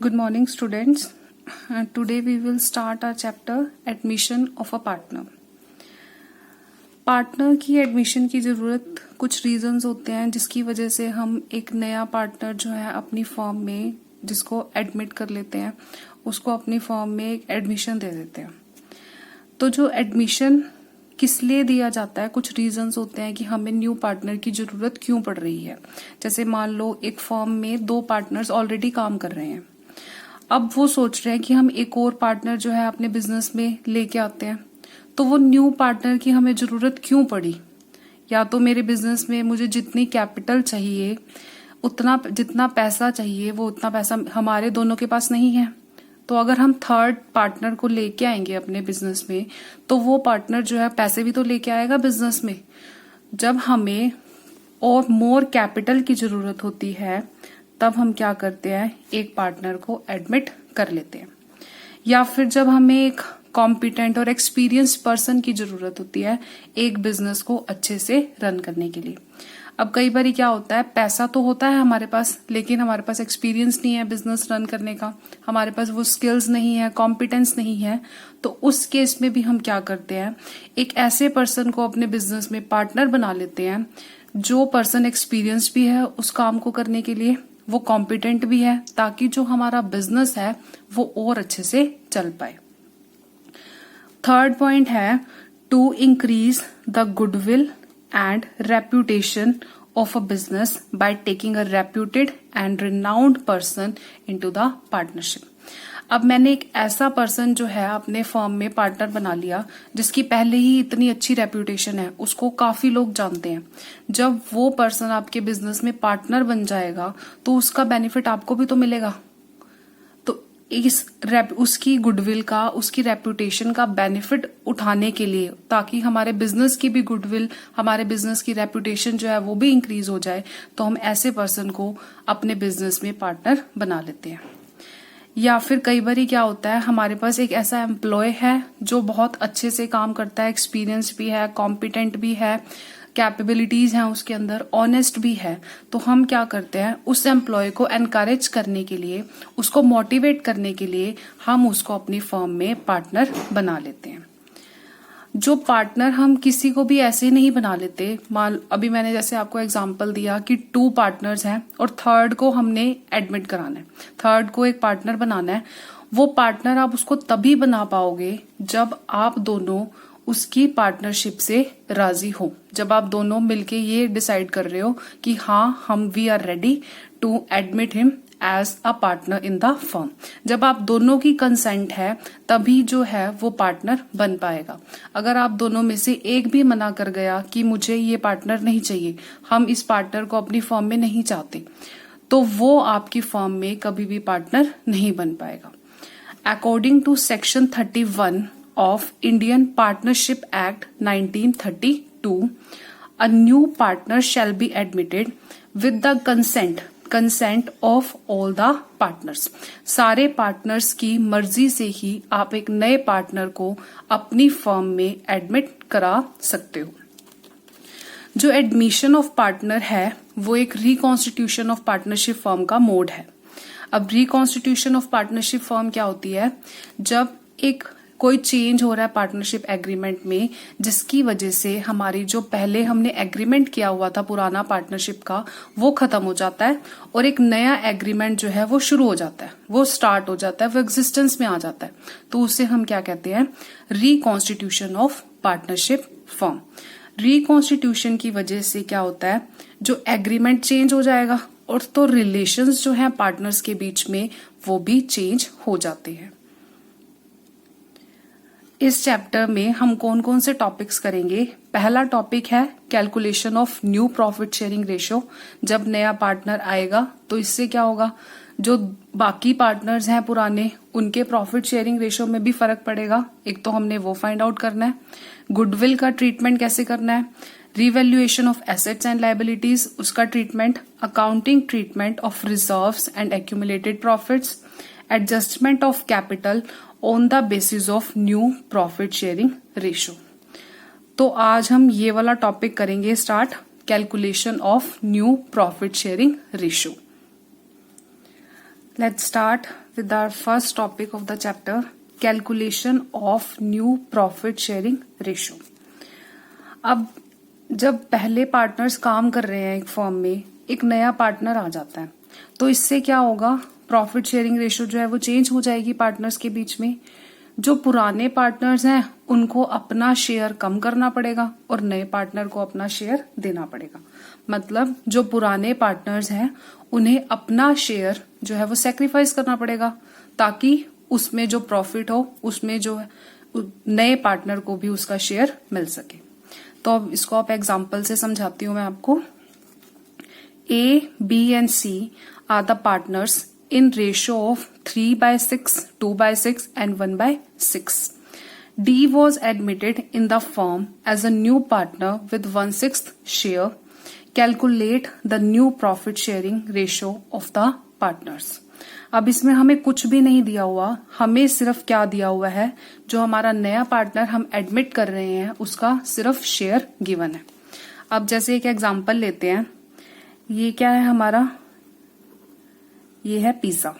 Good morning, students. Today we will start our chapter Admission of a Partner. Partner की admission की ज़रूरत कुछ reasons होते हैं जिसकी वजह से हम एक नया पार्टनर जो है अपनी फर्म में जिसको एडमिट कर लेते हैं उसको अपनी फर्म में एक एडमिशन दे देते हैं। तो जो एडमिशन किस लिए दिया जाता है, कुछ रीजंस होते हैं कि हमें न्यू पार्टनर की ज़रूरत क्यों पड़ रही है। जैसे मान लो एक फर्म में 2 पार्टनर्स ऑलरेडी काम कर रहे हैं, अब वो सोच रहे हैं कि हम एक और पार्टनर जो है अपने बिजनेस में लेके आते हैं। तो वो न्यू पार्टनर की हमें जरूरत क्यों पड़ी? या तो मेरे बिजनेस में मुझे जितनी कैपिटल चाहिए, उतना जितना पैसा चाहिए वो उतना पैसा हमारे दोनों के पास नहीं है। तो अगर हम थर्ड पार्टनर को लेके आएंगे अपने बिजनेस में तो वो पार्टनर जो है पैसे भी तो लेके आएगा बिजनेस में। जब हमें और मोर कैपिटल की जरूरत होती है तब हम क्या करते हैं, एक पार्टनर को एडमिट कर लेते हैं। या फिर जब हमें एक कॉम्पिटेंट और एक्सपीरियंस पर्सन की जरूरत होती है एक बिजनेस को अच्छे से रन करने के लिए। अब कई बार क्या होता है, पैसा तो होता है हमारे पास लेकिन हमारे पास एक्सपीरियंस नहीं है बिजनेस रन करने का, हमारे पास वो स्किल्स नहीं है, कॉम्पिटेंस नहीं है। तो उस केस में भी हम क्या करते हैं, एक ऐसे पर्सन को अपने बिजनेस में पार्टनर बना लेते हैं जो पर्सन एक्सपीरियंस भी है उस काम को करने के लिए, वो कॉम्पिटेंट भी है, ताकि जो हमारा बिजनेस है वो और अच्छे से चल पाए। थर्ड पॉइंट है to increase the goodwill and reputation of a business by taking a reputed and renowned person into the partnership. अब मैंने एक ऐसा पर्सन जो है अपने फर्म में पार्टनर बना लिया जिसकी पहले ही इतनी अच्छी रेप्यूटेशन है, उसको काफी लोग जानते हैं। जब वो पर्सन आपके बिजनेस में पार्टनर बन जाएगा तो उसका बेनिफिट आपको भी तो मिलेगा। तो उसकी गुडविल का, उसकी रेप्यूटेशन का बेनिफिट उठाने के लिए, ताकि हमारे बिजनेस की भी गुडविल, हमारे बिजनेस की रेप्यूटेशन जो है वो भी इंक्रीज हो जाए, तो हम ऐसे पर्सन को अपने बिजनेस में पार्टनर बना लेते हैं। या फिर कई बार क्या होता है, हमारे पास एक ऐसा एम्प्लॉय है जो बहुत अच्छे से काम करता है, एक्सपीरियंस भी है, कॉम्पिटेंट भी है, कैपेबिलिटीज हैं उसके अंदर, ऑनेस्ट भी है। तो हम क्या करते हैं, उस एम्प्लॉय को एनकरेज करने के लिए, उसको मोटिवेट करने के लिए हम उसको अपनी फर्म में पार्टनर बना लेते हैं। जो पार्टनर हम किसी को भी ऐसे नहीं बना लेते। मान अभी मैंने जैसे आपको एग्जांपल दिया कि 2 पार्टनर्स हैं और थर्ड को हमने एडमिट कराना है, थर्ड को एक पार्टनर बनाना है। वो पार्टनर आप उसको तभी बना पाओगे जब आप दोनों उसकी पार्टनरशिप से राजी हो, जब आप दोनों मिलके ये डिसाइड कर रहे हो कि हाँ हम we are ready to admit him as a partner in the firm. जब आप दोनों की कंसेंट है तभी जो है वो पार्टनर बन पाएगा। अगर आप दोनों में से एक भी मना कर गया कि मुझे ये पार्टनर नहीं चाहिए, हम इस पार्टनर को अपनी फर्म में नहीं चाहते, तो वो आपकी फर्म में कभी भी पार्टनर नहीं बन पाएगा। According to section 31 of Indian Partnership Act 1932, a new partner shall be admitted with the consent of all the partners। सारे पार्टनर्स की मर्जी से ही आप एक नए पार्टनर को अपनी फर्म में एडमिट करा सकते हो। जो एडमिशन ऑफ पार्टनर है वो एक रिकॉन्स्टिट्यूशन ऑफ पार्टनरशिप फर्म का मोड है। अब रिकॉन्स्टिट्यूशन ऑफ पार्टनरशिप फर्म क्या होती है, जब एक कोई चेंज हो रहा है पार्टनरशिप एग्रीमेंट में जिसकी वजह से हमारी जो पहले हमने एग्रीमेंट किया हुआ था पुराना पार्टनरशिप का वो खत्म हो जाता है और एक नया एग्रीमेंट जो है वो शुरू हो जाता है, वो स्टार्ट हो जाता है, वो एग्जिस्टेंस में आ जाता है। तो उसे हम क्या कहते हैं, reconstitution of partnership firm. Reconstitution की वजह से क्या होता है, जो एग्रीमेंट चेंज हो जाएगा और तो रिलेशंस जो है पार्टनर्स के बीच में वो भी चेंज हो जाते हैं। इस चैप्टर में हम कौन कौन से टॉपिक्स करेंगे। पहला टॉपिक है calculation of new profit sharing ratio. जब नया पार्टनर आएगा तो इससे क्या होगा, जो बाकी पार्टनर्स हैं पुराने उनके प्रॉफिट शेयरिंग रेशियो में भी फर्क पड़ेगा। एक तो हमने वो फाइंड आउट करना है। गुडविल का ट्रीटमेंट कैसे करना है, revaluation of assets and liabilities उसका treatment, accounting treatment of reserves and accumulated profits, adjustment of capital on the basis of new profit sharing ratio. तो आज हम ये वाला टॉपिक करेंगे start, calculation of new profit sharing ratio. Let's start with our first topic of the chapter, calculation of new profit sharing ratio. अब जब पहले partners काम कर रहे हैं एक फर्म में, एक नया पार्टनर आ जाता है, तो इससे क्या होगा, प्रॉफिट शेयरिंग रेशियो जो है वो चेंज हो जाएगी पार्टनर्स के बीच में. जो पुराने पार्टनर्स हैं उनको अपना शेयर कम करना पड़ेगा और नए पार्टनर को अपना शेयर देना पड़ेगा. मतलब जो पुराने पार्टनर्स हैं उन्हें अपना शेयर जो है वो सेक्रीफाइस करना पड़ेगा ताकि उसमें जो प्रॉफिट हो उसमें जो है नए पार्टनर को भी उसका शेयर मिल सके. तो अब इसको आप एग्जांपल से समझाती हूं मैं आपको. A, B and C are the partners in ratio of 3/6, 2/6 and 1/6. D was admitted in the firm as a new partner with 1/6 share. Calculate the new profit sharing ratio of the partners. अब इसमें हमें कुछ भी नहीं दिया हुआ, हमें सिर्फ क्या दिया हुआ है, जो हमारा नया पार्टनर हम एडमिट कर रहे हैं उसका सिर्फ शेयर गिवन है. अब जैसे एक एग्जांपल लेते हैं. ये क्या है हमारा, ये है पिज्जा.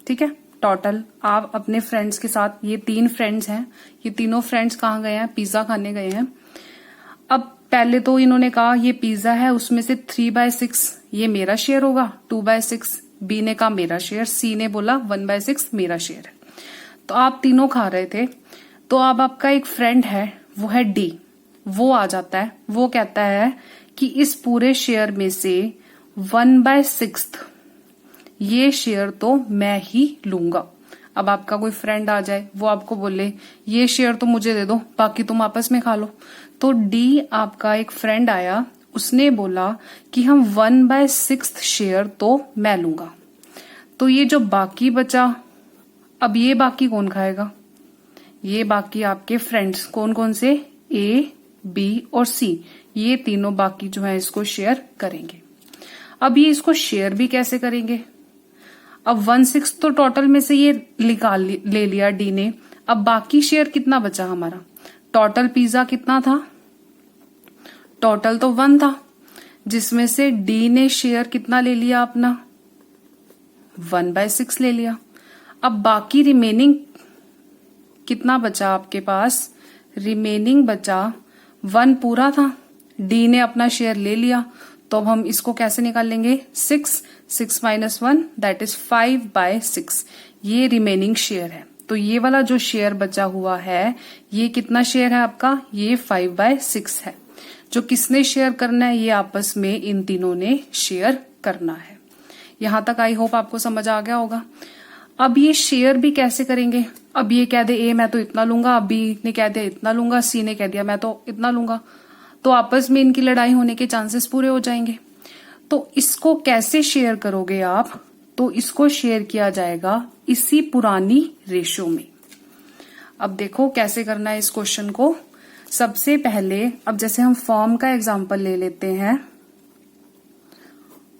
ठीक है. टोटल आप अपने फ्रेंड्स के साथ, ये 3 फ्रेंड्स हैं, ये तीनों फ्रेंड्स कहाँ गए हैं, पिज्जा खाने गए हैं. अब पहले तो इन्होंने कहा ये पिज्जा है, उसमें से 3/6 ये मेरा शेयर होगा, 2/6 बी ने कहा मेरा शेयर, सी ने बोला 1/6 मेरा शेयर है. तो आप तीनों खा रहे थे. तो अब आपका एक फ्रेंड है, वो है डी. वो आ जाता है, वो कहता है कि इस पूरे शेयर में से 1/6 ये शेयर तो मैं ही लूंगा. अब आपका कोई फ्रेंड आ जाए, वो आपको बोले ये शेयर तो मुझे दे दो, बाकी तुम आपस में खा लो. तो डी आपका एक फ्रेंड आया, उसने बोला कि हम 1/6 शेयर तो मैं लूंगा. तो ये जो बाकी बचा, अब ये बाकी कौन खाएगा, ये बाकी आपके फ्रेंड्स कौन कौन से, ए, बी और सी, ये तीनों बाकी जो है इसको शेयर करेंगे. अब ये इसको शेयर भी कैसे करेंगे. अब 1/6 तो टोटल में से ये ले लिया डी ने. अब बाकी शेयर कितना बचा हमारा, टोटल पिज्जा कितना था, टोटल तो 1 था, जिसमें से डी ने शेयर कितना ले लिया अपना, 1/6 ले लिया. अब बाकी रिमेनिंग कितना बचा आपके पास, रिमेनिंग बचा 1 पूरा था, डी ने अपना शेयर ले लिया. तो अब हम इसको कैसे निकाल लेंगे, 6 - 1 दैट इज 5/6 ये रिमेनिंग शेयर है. तो ये वाला जो शेयर बचा हुआ है, ये कितना शेयर है आपका, ये 5/6 है. जो किसने शेयर करना है, ये आपस में इन तीनों ने शेयर करना है. यहां तक आई होप आपको समझ आ गया होगा. अब ये शेयर भी कैसे करेंगे. अब ये कह दे ए मैं तो इतना लूंगा, बी ने कह दिया इतना लूंगा, सी ने कह दिया मैं तो इतना लूंगा. तो आपस में इनकी लड़ाई होने के चांसेस पूरे हो जाएंगे. तो इसको कैसे शेयर करोगे आप, तो इसको शेयर किया जाएगा इसी पुरानी रेशो में. अब देखो कैसे करना है इस क्वेश्चन को. सबसे पहले अब जैसे हम फर्म का एग्जांपल ले लेते हैं.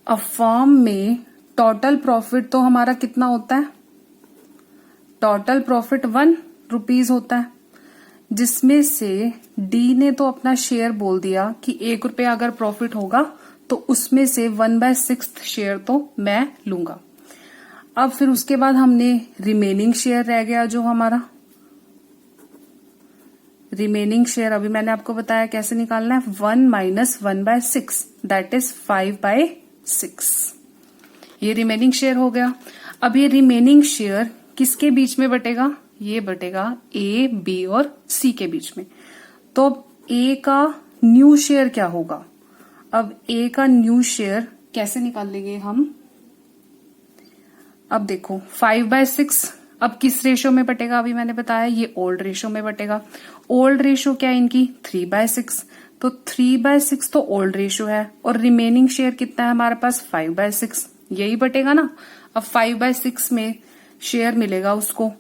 अब फर्म में टोटल प्रॉफिट तो हमारा कितना होता है, टोटल प्रॉफिट 1 रुपीज होता है, जिसमें से डी ने तो अपना शेयर बोल दिया कि 1 रुपया अगर प्रॉफिट होगा तो उसमें से 1/6 शेयर तो मैं लूंगा. अब फिर उसके बाद हमने रिमेनिंग शेयर रह गया, जो हमारा रिमेनिंग शेयर अभी मैंने आपको बताया कैसे निकालना है, 1 - 1/6 दैट इज 5/6 ये रिमेनिंग शेयर हो गया. अब ये रिमेनिंग शेयर किसके बीच में बटेगा, ये बटेगा ए, बी और सी के बीच में. तो ए का न्यू शेयर क्या होगा. अब ए का न्यू शेयर कैसे निकाल लेंगे हम. अब देखो 5/6 अब किस रेशो में बटेगा, अभी मैंने बताया ये ओल्ड रेशो में बटेगा. ओल्ड रेशो क्या है इनकी, 3/6. तो 3/6 तो ओल्ड रेशो है और रिमेनिंग शेयर कितना है हमारे पास, 5/6 यही बटेगा ना. अब 5/6 में शेयर मिलेगा उसको,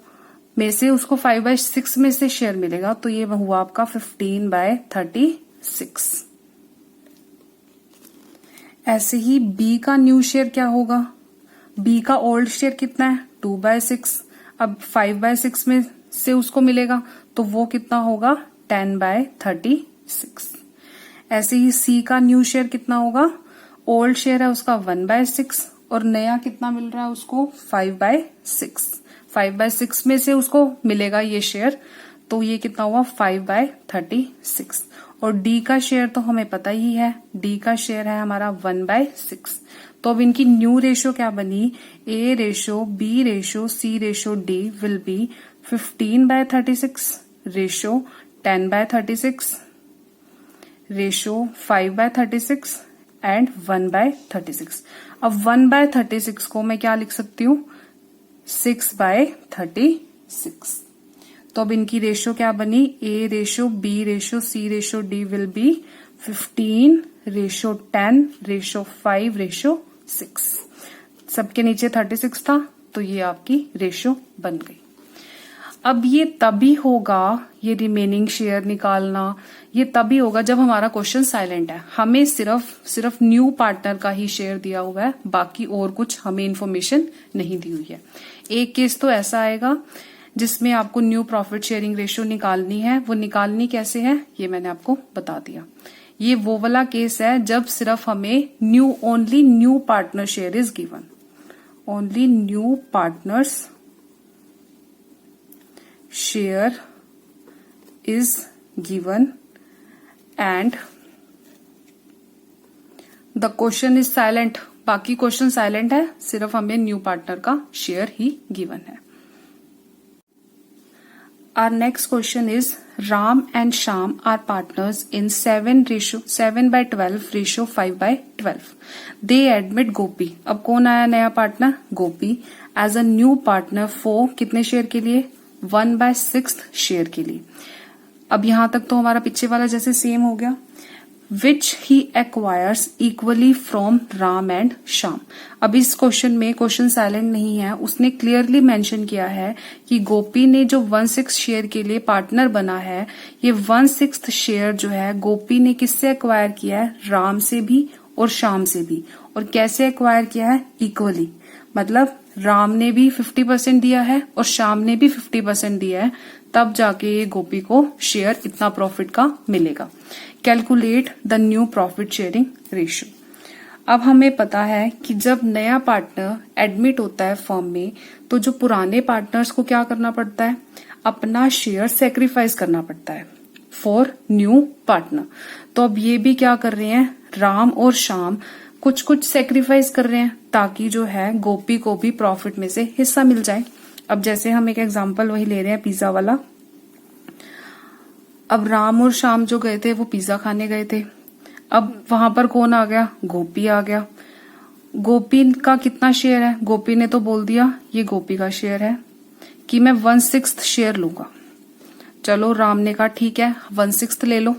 में से उसको 5/6 में से शेयर मिलेगा, तो ये हुआ आपका 15/36. ऐसे ही बी का न्यू शेयर क्या होगा, बी का ओल्ड शेयर कितना है, 2/6. अब 5/6 में से उसको मिलेगा तो वो कितना होगा, 10/36. ऐसे ही सी का न्यू शेयर कितना होगा, ओल्ड शेयर है उसका 1/6 और नया कितना मिल रहा है उसको 5/6। 5/6 में से उसको मिलेगा ये शेयर, तो ये कितना हुआ 5/36। और डी का शेयर तो हमें पता ही है, डी का शेयर है हमारा 1/6। तो अब इनकी न्यू रेशो क्या बनी, A ratio B ratio C ratio D will be 15/36 ratio 10/36 ratio 5/36 and 1/36। अब 1/36 को मैं क्या लिख सकती हूँ 6/36। तो अब इनकी रेशो क्या बनी, A ratio B ratio C ratio D will be 15 ratio 10 ratio 5 ratio 6। सबके नीचे 36 था, तो ये आपकी रेशो बन गई। अब ये तभी होगा, ये रिमेनिंग शेयर निकालना ये तभी होगा जब हमारा क्वेश्चन साइलेंट है। हमें सिर्फ न्यू पार्टनर का ही शेयर दिया हुआ है, बाकी और कुछ हमें इंफॉर्मेशन नहीं दी हुई है। एक केस तो ऐसा आएगा जिसमें आपको न्यू प्रॉफिट शेयरिंग रेशियो निकालनी है। वो निकालनी कैसे है ये मैंने आपको बता दिया। ये वो वाला केस है जब सिर्फ हमें only new partner share is given, only new partners share is given and the question is silent. बाकी क्वेश्चन साइलेंट है, सिर्फ हमें न्यू पार्टनर का शेयर ही गिवन है। Our next question is Ram and Sham are partners in 7/12 ratio 5/12. They admit Gopi. अब कौन आया नया partner, Gopi, as a new partner for कितने शेयर के लिए 1/6 शेयर के लिए। अब यहां तक तो हमारा पीछे वाला जैसे सेम हो गया। Which he acquires equally from Ram and Shyam. अब इस क्वेश्चन में क्वेश्चन साइलेंट नहीं है, उसने क्लियरली मेंशन किया है कि गोपी ने जो 1/6 शेयर के लिए पार्टनर बना है, ये 1/6 शेयर जो है गोपी ने किससे एक्वायर किया है, राम से भी और श्याम से भी। और कैसे एक्वायर किया है, इक्वली, मतलब राम ने भी 50% दिया है और श्याम ने भी 50% दिया है, तब जाके ये गोपी को शेयर इतना प्रॉफिट का मिलेगा। Calculate the new profit sharing ratio. अब हमें पता है कि जब नया पार्टनर एडमिट होता है फर्म में, तो जो पुराने पार्टनर्स को क्या करना पड़ता है, अपना शेयर सेक्रीफाइस करना पड़ता है फॉर न्यू पार्टनर। तो अब ये भी क्या कर रहे हैं, राम और श्याम कुछ कुछ सेक्रीफाइस कर रहे हैं ताकि जो है गोपी को भी प्रॉफिट में से हिस्सा मिल जाए। अब जैसे हम एक एग्जांपल वही ले रहे हैं पिज्जा वाला। अब राम और श्याम जो गए थे वो पिज्जा खाने गए थे। अब वहां पर कौन आ गया, गोपी आ गया। गोपी का कितना शेयर है, गोपी ने तो बोल दिया ये गोपी का शेयर है कि मैं 1/6 शेयर लूंगा। चलो राम ने कहा ठीक है 1/6 ले लो।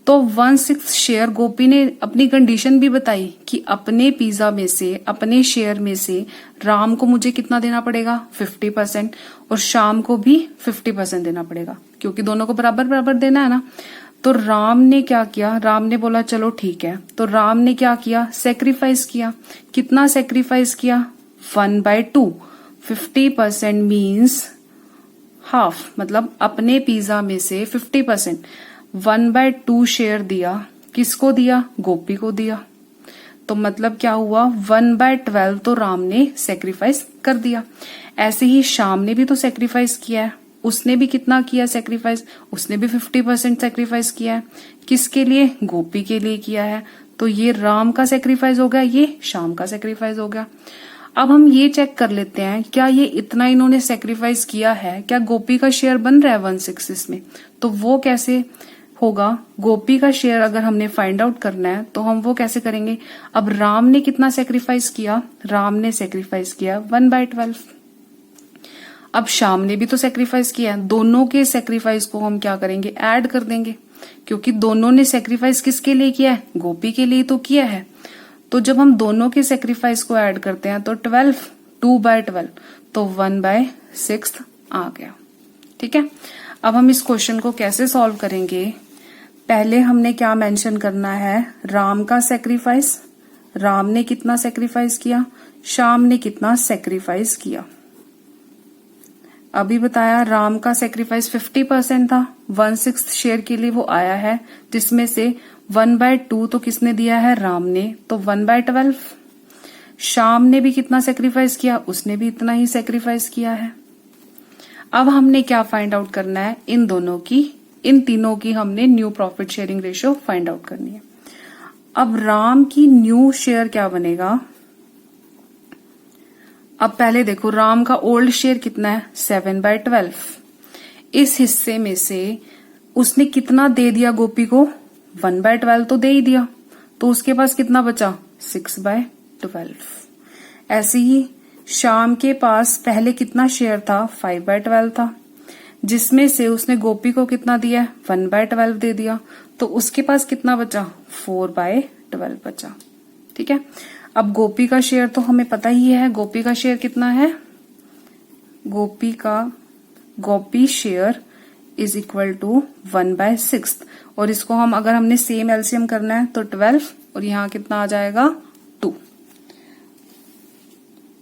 तो 1/6 शेयर गोपी ने अपनी कंडीशन भी बताई कि अपने पिज्जा में से, अपने शेयर में से राम को मुझे कितना देना पड़ेगा 50% और श्याम को भी 50% देना पड़ेगा, क्योंकि दोनों को बराबर बराबर देना है ना। तो राम ने क्या किया, राम ने बोला चलो ठीक है। तो राम ने क्या किया, सेक्रीफाइस किया। कितना सेक्रीफाइस किया, 1/2। 50% मीन्स हाफ, मतलब अपने पिज्जा में से 50%, 1/2 शेयर दिया। किसको दिया, गोपी को दिया। तो मतलब क्या हुआ, 1/12 तो राम ने सेक्रीफाइस कर दिया। ऐसे ही श्याम ने भी तो सेक्रीफाइस किया है, उसने भी कितना किया सेक्रीफाइस, उसने भी 50% सेक्रीफाइस किया है। किसके लिए, गोपी के लिए किया है। तो ये राम का सेक्रीफाइस हो गया, ये श्याम का सेक्रीफाइस हो गया। अब हम ये चेक कर लेते हैं क्या ये इतना इन्होंने सेक्रीफाइस किया है, क्या गोपी का शेयर बन रहा है 1/6 इसमें। तो वो कैसे होगा, गोपी का शेयर अगर हमने फाइंड आउट करना है तो हम वो कैसे करेंगे। अब राम ने कितना सेक्रीफाइस किया, राम ने सेक्रीफाइस किया 1/12। अब श्याम ने भी तो सेक्रीफाइस किया है, दोनों के सेक्रीफाइस को हम क्या करेंगे, ऐड कर देंगे, क्योंकि दोनों ने सेक्रीफाइस किसके लिए किया है, गोपी के लिए तो किया है। तो जब हम दोनों के सेक्रीफाइस को ऐड करते हैं तो 12, 2/12, तो 1/6 आ गया। ठीक है। अब हम इस क्वेश्चन को कैसे सॉल्व करेंगे, पहले हमने क्या मेंशन करना है, राम का सेक्रीफाइस, राम ने कितना सेक्रीफाइस किया, श्याम ने कितना सेक्रीफाइस किया। अभी बताया राम का सेक्रीफाइस 50% था, 1/6 शेयर के लिए वो आया है, जिसमें से 1/2 तो किसने दिया है, राम ने, तो 1/12। श्याम ने भी कितना सेक्रीफाइस किया, उसने भी इतना ही सेक्रीफाइस किया है। अब हमने क्या फाइंड आउट करना है, इन तीनों की हमने new profit sharing ratio find out करनी है। अब राम की न्यू शेयर क्या बनेगा, अब पहले देखो राम का ओल्ड शेयर कितना है 7/12। इस हिस्से में से उसने कितना दे दिया गोपी को, 1/12 तो दे ही दिया, तो उसके पास कितना बचा 6/12। ऐसे ही श्याम के पास पहले कितना शेयर था 5/12 था, जिसमें से उसने गोपी को कितना दिया 1/12 दे दिया, तो उसके पास कितना बचा 4/12 बचा। ठीक है, अब गोपी का शेयर तो हमें पता ही है, गोपी का शेयर कितना है, गोपी शेयर इज इक्वल टू 1/6, और इसको अगर हमने सेम एलसीएम करना है तो 12, और यहां कितना आ जाएगा 2।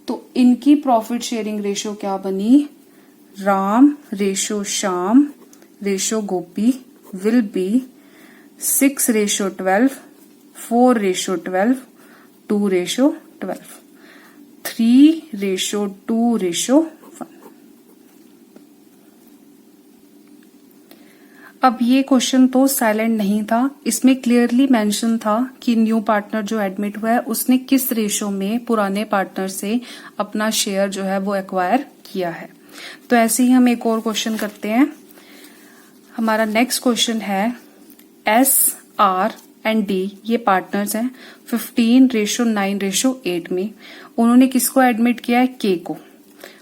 तो इनकी प्रॉफिट शेयरिंग रेशियो क्या बनी, Ram ratio Shyam ratio Gopi will be 6/12, 4/12, 2/12, 3/2/1। अब ये क्वेश्चन तो साइलेंट नहीं था, इसमें क्लियरली मेंशन था कि न्यू पार्टनर जो एडमिट हुआ है उसने किस रेशो में पुराने पार्टनर से अपना शेयर जो है वो एक्वायर किया है। तो ऐसे ही हम एक और क्वेश्चन करते हैं। हमारा नेक्स्ट क्वेश्चन है एस, आर एंड डी ये पार्टनर्स हैं 15/9/8 में। उन्होंने किसको एडमिट किया है, के को,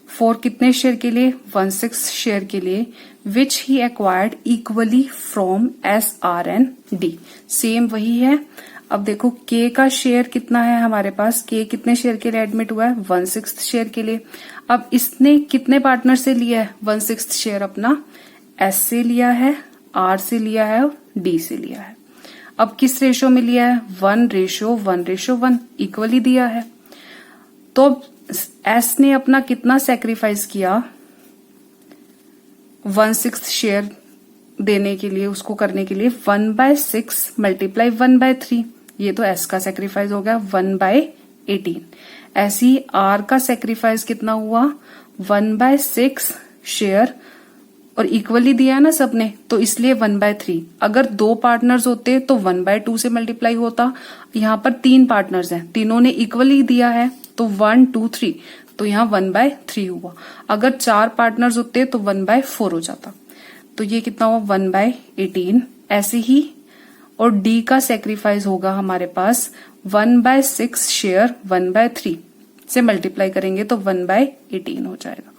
फॉर कितने शेयर के लिए 1/6 शेयर के लिए, which he acquired equally from S, R and D. Same वही है। अब देखो के का शेयर कितना है हमारे पास, के कितने शेयर के लिए एडमिट हुआ है 1/6 शेयर के लिए। अब इसने कितने पार्टनर से लिया है 1/6 शेयर, अपना एस से लिया है, आर से लिया है और डी से लिया है। अब किस रेशो में लिया है 1:1:1 इक्वली दिया है। तो एस ने अपना कितना सेक्रीफाइस किया 1/6 शेयर देने के लिए, उसको करने के लिए 1/6 मल्टीप्लाई 1/3, ये तो एस का सेक्रीफाइस हो गया 1/18। ऐसे ही आर का सेक्रीफाइस कितना हुआ 1/6 शेयर, और इक्वली दिया है ना सबने, तो इसलिए 1/3। अगर 2 पार्टनर्स होते तो 1/2 से मल्टीप्लाई होता। यहाँ पर 3 पार्टनर्स हैं, तीनों ने इक्वली दिया है तो 1 2 3, तो यहाँ 1/3 हुआ। अगर 4 पार्टनर्स होते तो 1/4 हो जाता। तो ये कितना हुआ 1/18। ऐसे ही और डी का सेक्रीफाइस होगा हमारे पास 1/6 शेयर 1/3 से मल्टीप्लाई करेंगे तो 1/18 हो जाएगा।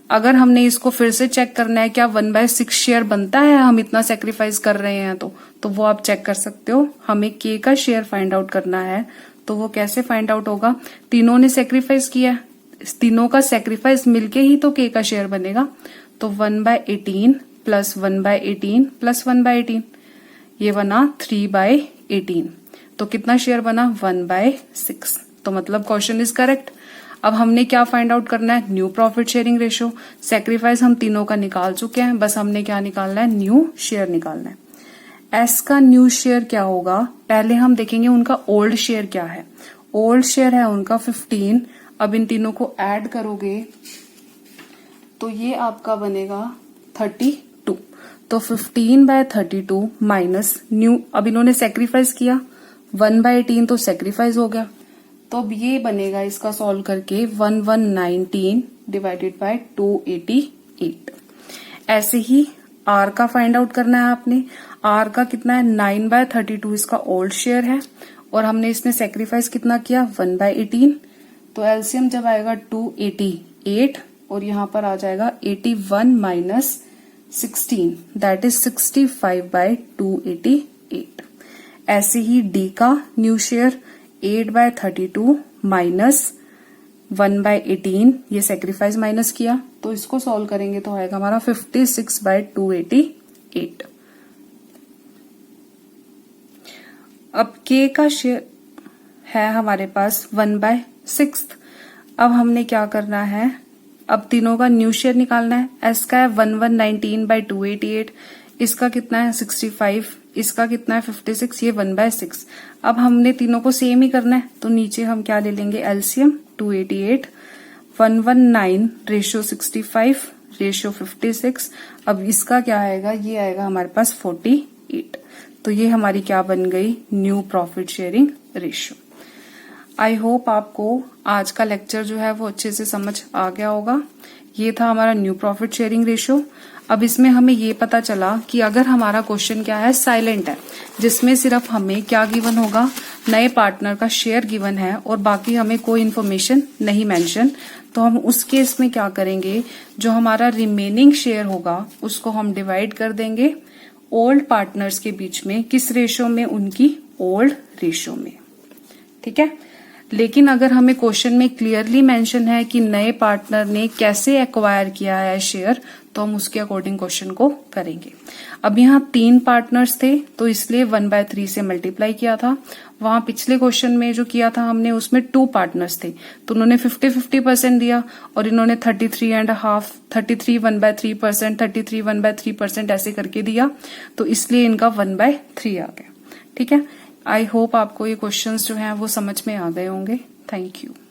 अगर हमने इसको फिर से चेक करना है क्या 1/6 शेयर बनता है, हम इतना सेक्रीफाइस कर रहे हैं तो वो आप चेक कर सकते हो। हमें के का शेयर फाइंड आउट करना है, तो वो कैसे फाइंड आउट होगा, तीनों ने सेक्रीफाइस किया, तीनों का सेक्रीफाइस मिलके ही तो के का शेयर बनेगा। तो 1/18 प्लस 1/18 प्लस 1/18, ये बना 3/18। तो कितना शेयर बना 1/6। तो मतलब क्वेश्चन इज करेक्ट। अब हमने क्या फाइंड आउट करना है, new profit sharing ratio. Sacrifice हम तीनों का निकाल चुके हैं, बस हमने क्या निकालना है, न्यू शेयर निकालना है। एस का न्यू शेयर क्या होगा, पहले हम देखेंगे उनका ओल्ड शेयर क्या है। ओल्ड शेयर है उनका 15। अब इन तीनों को ऐड करोगे तो ये आपका बनेगा 32। तो 15/32 माइनस न्यू, अब इन्होंने सेक्रीफाइस किया 1/18 तो सेक्रीफाइस हो गया, तो अब ये बनेगा इसका सॉल्व करके 1119 डिवाइडेड बाय 288। ऐसे ही आर का फाइंड आउट करना है आपने। आर का कितना है 9/32 इसका ओल्ड शेयर है, और हमने इसमें सेक्रीफाइस कितना किया 1/18। तो एलसीएम जब आएगा 288, और यहां पर आ जाएगा 81 माइनस 16 दैट इज 65/288। ऐसे ही डी का न्यू शेयर 8/32 माइनस 1/18, ये सेक्रीफाइस माइनस किया, तो इसको सॉल्व करेंगे तो आएगा हमारा 56/288। अब के का शेयर है हमारे पास 1/6। अब हमने क्या करना है, अब तीनों का न्यू शेयर निकालना है। एस का है 1119/288, इसका कितना है 65, इसका कितना है 56, ये 1/6। अब हमने तीनों को सेम ही करना है, तो नीचे हम क्या ले लेंगे, एलसीएम 288, 119 रेशियो 65 रेशियो 56। अब इसका क्या आएगा, ये आएगा हमारे पास 48। तो ये हमारी क्या बन गई, new profit sharing ratio. I hope आपको आज का लेक्चर जो है वो अच्छे से समझ आ गया होगा। ये था हमारा न्यू प्रॉफिट शेयरिंग रेशियो। अब इसमें हमें ये पता चला कि अगर हमारा क्वेश्चन क्या है, साइलेंट है, जिसमें सिर्फ हमें क्या गिवन होगा, नए पार्टनर का शेयर गिवन है और बाकी हमें कोई इन्फॉर्मेशन नहीं मेंशन, तो हम उस केस में क्या करेंगे, जो हमारा रिमेनिंग शेयर होगा उसको हम डिवाइड कर देंगे ओल्ड पार्टनर्स के बीच में। किस रेशियो में, उनकी ओल्ड रेशियो में। ठीक है। लेकिन अगर हमें क्वेश्चन में क्लियरली मेंशन है कि नए पार्टनर ने कैसे एक्वायर किया है शेयर, तो हम उसके अकॉर्डिंग क्वेश्चन को करेंगे। अब यहाँ 3 पार्टनर्स थे, तो इसलिए 1/3 से मल्टीप्लाई किया था। वहां पिछले क्वेश्चन में जो किया था हमने, उसमें 2 पार्टनर्स थे, तो उन्होंने 50-50% दिया और इन्होंने 33.5, 33 1/3%, 33 1/3% ऐसे करके दिया, तो इसलिए इनका 1/3 आ गया। ठीक है। आई होप आपको ये क्वेश्चंस जो हैं वो समझ में आ गए होंगे। Thank you.